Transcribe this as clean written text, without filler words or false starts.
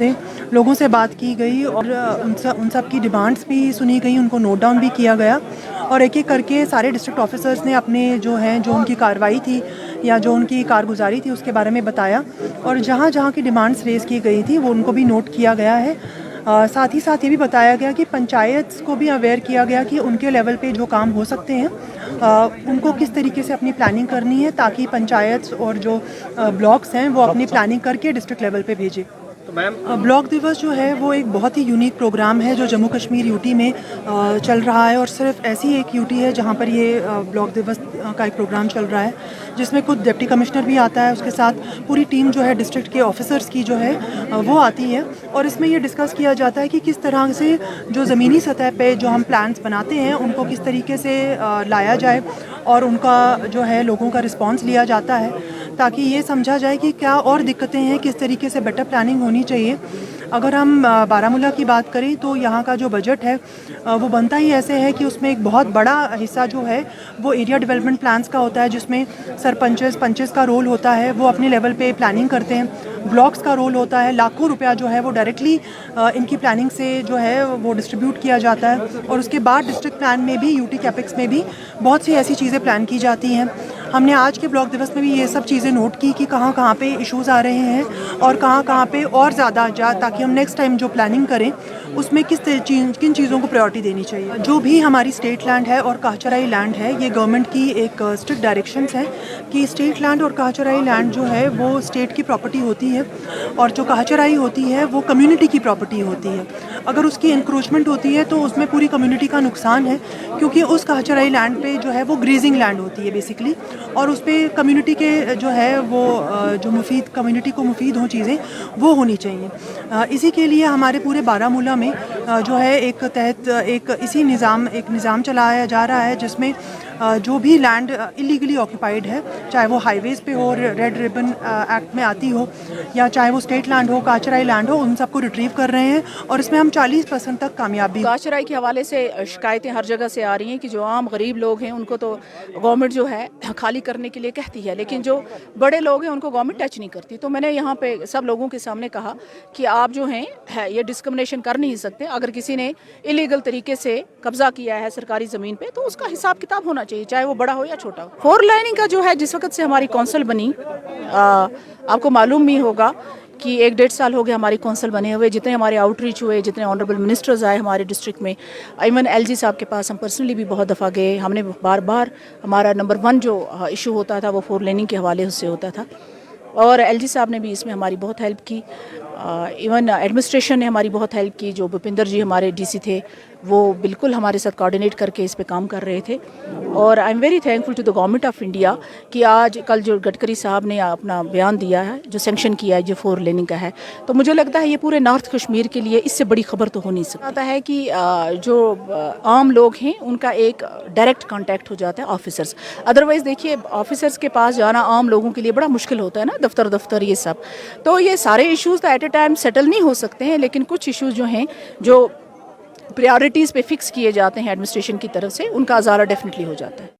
थे, लोगों से बात की गई और उन सब की डिमांड्स भी सुनी गई, उनको नोट डाउन भी किया गया और एक-एक करके सारे डिस्ट्रिक्ट ऑफिसर्स ने अपने जो उनकी कार्रवाई थी या जो उनकी कारगुजारी थी उसके बारे में बताया और जहाँ-जहाँ की डिमांड्स रेज़ की गई थी वो उनको भी नोट किया गया है। साथ ही साथ ये भी बताया गया कि पंचायत को भी अवेयर किया गया कि उनके लेवल पे जो काम हो सकते हैं उनको किस तरीके से अपनी प्लानिंग करनी है ताकि पंचायत और जो ब्लॉक्स हैं वो अपनी प्लानिंग करके डिस्ट्रिक्ट लेवल पे भेजें। तो मैम ब्लॉक दिवस जो है वो एक बहुत ही यूनिक प्रोग्राम है जो जम्मू कश्मीर यूटी में चल रहा है और सिर्फ ऐसी एक यूटी है जहाँ पर ये ब्लॉक दिवस का एक प्रोग्राम चल रहा है जिसमें खुद डिप्टी कमिश्नर भी आता है, उसके साथ पूरी टीम जो है डिस्ट्रिक्ट के ऑफिसर्स की जो है वो आती है और इसमें ये डिस्कस किया जाता है कि किस तरह से जो ज़मीनी सतह पे जो हम प्लान्स बनाते हैं उनको किस तरीके से लाया जाए और उनका जो है लोगों का रिस्पॉन्स लिया जाता है ताकि ये समझा जाए कि क्या और दिक्कतें हैं, किस तरीके से बेटर प्लानिंग होनी चाहिए। अगर हम बारामूला की बात करें तो यहाँ का जो बजट है वो बनता ही ऐसे है कि उसमें एक बहुत बड़ा हिस्सा जो है वो एरिया डेवलपमेंट प्लान्स का होता है जिसमें पंचेस का रोल होता है, वो अपने लेवल पे प्लानिंग करते हैं। ब्लॉक्स का रोल होता है, लाखों रुपया जो है वो डायरेक्टली इनकी प्लानिंग से जो है वो डिस्ट्रीब्यूट किया जाता है और उसके बाद डिस्ट्रिक्ट प्लान में भी यूटी कैपेक्स में भी बहुत सी ऐसी चीज़ें प्लान की जाती हैं। हमने आज के ब्लॉक दिवस में भी ये सब चीज़ें नोट की कि कहाँ पे इश्यूज़ आ रहे हैं और कहाँ पे और ज़्यादा ताकि हम नेक्स्ट टाइम जो प्लानिंग करें उसमें किन चीज़ों को प्रायोरिटी देनी चाहिए। जो भी हमारी स्टेट लैंड है और काहचराई लैंड है ये गवर्नमेंट की एक स्ट्रिक्ट डायरेक्शंस है कि स्टेट लैंड और काहचराई लैंड जो है वो स्टेट की प्रॉपर्टी होती है और जो काहचराई होती है वो कम्युनिटी की प्रॉपर्टी होती है। अगर उसकी इंक्रोचमेंट होती है तो उसमें पूरी कम्युनिटी का नुकसान है क्योंकि उस काहचराई लैंड पे जो है वो ग्रेजिंग लैंड होती है बेसिकली और उस पर कम्युनिटी के जो है वो जो मुफीद कम्युनिटी को मुफीद हों चीज़ें वो होनी चाहिए। इसी के लिए हमारे पूरे बारामूला में जो है एक निज़ाम चलाया जा रहा है जिसमें जो भी लैंड इलीगली ऑक्यूपाइड है चाहे वो हाईवेज़ पे हो, रेड रिबन एक्ट में आती हो या चाहे वो स्टेट लैंड हो, काहचराई लैंड हो, उन सबको रिट्रीव कर रहे हैं और इसमें हम 40% तक कामयाबी। काहचराई के हवाले से शिकायतें हर जगह से आ रही हैं कि जो आम गरीब लोग हैं उनको तो गवर्नमेंट जो है खाली करने के लिए कहती है लेकिन जो बड़े लोग हैं उनको गवर्नमेंट टच नहीं करती। तो मैंने यहाँ पे सब लोगों के सामने कहा कि आप जो हैं ये डिस्क्रिमिनेशन कर नहीं सकते। अगर किसी ने इलीगल तरीके से कब्जा किया है सरकारी ज़मीन पे तो उसका हिसाब किताब होना चाहिए चाहे वो बड़ा हो या छोटा हो। 4 लाइनिंग का जो है जिस वक्त से हमारी कौंसिल बनी आपको मालूम भी होगा कि 1-1.5 साल हो गए हमारी कौंसिल बने हुए। जितने हमारे आउटरीच हुए, जितने ऑनरेबल मिनिस्टर्स आए हमारे डिस्ट्रिक्ट में, इवन एलजी साहब के पास हम पर्सनली भी बहुत दफ़ा गए। हमने बार बार हमारा नंबर 1 जो इशू होता था वो 4 लाइनिंग के हवाले से होता था और एलजी साहब ने भी इसमें हमारी बहुत हेल्प की। इवन एडमिनिस्ट्रेशन ने हमारी बहुत हेल्प की। जो भूपिंदर जी हमारे डीसी थे वो बिल्कुल हमारे साथ कोऑर्डिनेट करके इस पे काम कर रहे थे और I am very thankful to the government of India कि आज कल जो गडकरी साहब ने अपना बयान दिया है जो सैंक्शन किया है जो 4 लेनिंग का है तो मुझे लगता है ये पूरे नॉर्थ कश्मीर के लिए इससे बड़ी खबर तो हो नहीं सकती। आता है कि जो आम लोग हैं उनका एक डायरेक्ट कॉन्टैक्ट हो जाता है ऑफिसर्स। अदरवाइज़ देखिए ऑफिसर्स के पास जाना आम लोगों के लिए बड़ा मुश्किल होता है ना, दफ्तर ये सब। तो ये सारे इशूज़ तो एट ए टाइम सेटल नहीं हो सकते हैं लेकिन कुछ इशूज़ जो हैं जो प्रायोरिटीज़ पे फिक्स किए जाते हैं एडमिनिस्ट्रेशन की तरफ से उनका अज़ाला डेफिनेटली हो जाता है।